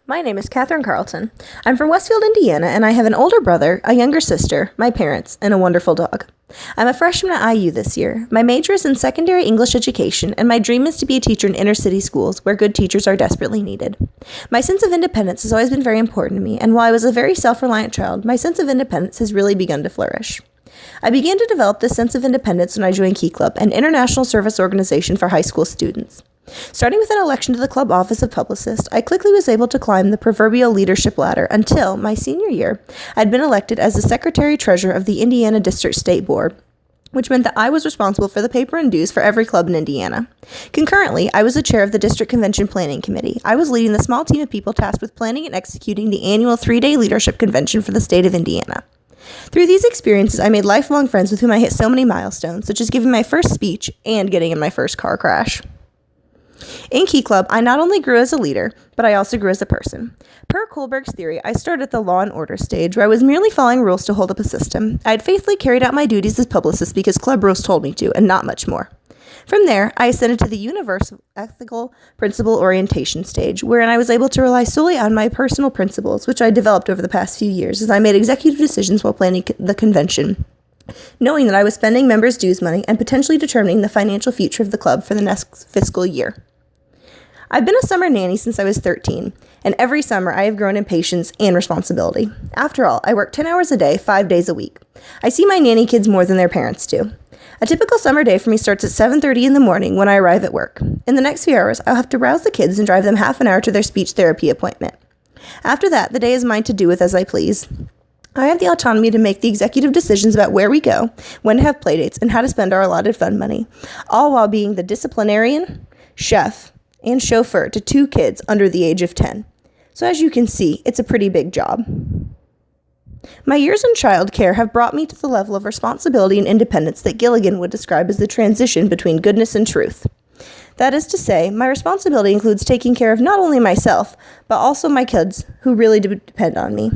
My name is Katherine Carlton. I'm from Westfield, Indiana, and I have an older brother, a younger sister, my parents, and a wonderful dog. I'm a freshman at IU this year. My major is in secondary English education, and my dream is to be a teacher in inner city schools where good teachers are desperately needed. My sense of independence has always been very important to me, and while I was a very self-reliant child, my sense of independence has really begun to flourish. I began to develop this sense of independence when I joined Key Club, an international service organization for high school students. Starting with an election to the club office of publicist, I quickly was able to climb the proverbial leadership ladder until, my senior year, I'd been elected as the secretary-treasurer of the Indiana District State Board, which meant that I was responsible for the paper and dues for every club in Indiana. Concurrently, I was the chair of the District Convention Planning Committee. I was leading the small team of people tasked with planning and executing the annual 3-day leadership convention for the state of Indiana. Through these experiences, I made lifelong friends with whom I hit so many milestones, such as giving my first speech and getting in my first car crash. In Key Club, I not only grew as a leader, but I also grew as a person. Per Kohlberg's theory, I started at the law and order stage, where I was merely following rules to hold up a system. I had faithfully carried out my duties as publicist because club rules told me to, and not much more. From there, I ascended to the universal ethical principle orientation stage, wherein I was able to rely solely on my personal principles, which I developed over the past few years as I made executive decisions while planning the convention, knowing that I was spending members' dues money and potentially determining the financial future of the club for the next fiscal year. I've been a summer nanny since I was 13, and every summer I have grown in patience and responsibility. After all, I work 10 hours a day, 5 days a week. I see my nanny kids more than their parents do. A typical summer day for me starts at 7:30 in the morning when I arrive at work. In the next few hours, I'll have to rouse the kids and drive them half an hour to their speech therapy appointment. After that, the day is mine to do with as I please. I have the autonomy to make the executive decisions about where we go, when to have playdates, and how to spend our allotted fund money, all while being the disciplinarian, chef, and chauffeur to 2 kids under the age of 10. So as you can see, it's a pretty big job. My years in childcare have brought me to the level of responsibility and independence that Gilligan would describe as the transition between goodness and truth. That is to say, my responsibility includes taking care of not only myself, but also my kids, who really depend on me.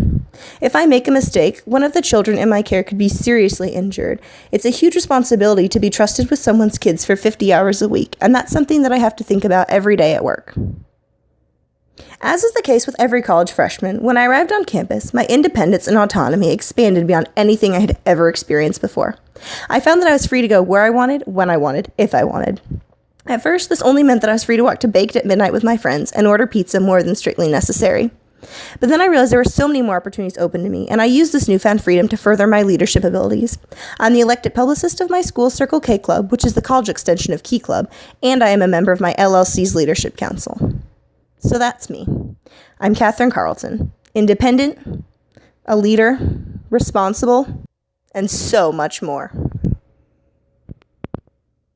If I make a mistake, one of the children in my care could be seriously injured. It's a huge responsibility to be trusted with someone's kids for 50 hours a week, and that's something that I have to think about every day at work. As is the case with every college freshman, when I arrived on campus, my independence and autonomy expanded beyond anything I had ever experienced before. I found that I was free to go where I wanted, when I wanted, if I wanted. At first, this only meant that I was free to walk to Baked at midnight with my friends and order pizza more than strictly necessary. But then I realized there were so many more opportunities open to me, and I used this newfound freedom to further my leadership abilities. I'm the elected publicist of my school's Circle K Club, which is the college extension of Key Club, and I am a member of my LLC's Leadership Council. So that's me. I'm Katherine Carlton, independent, a leader, responsible, and so much more.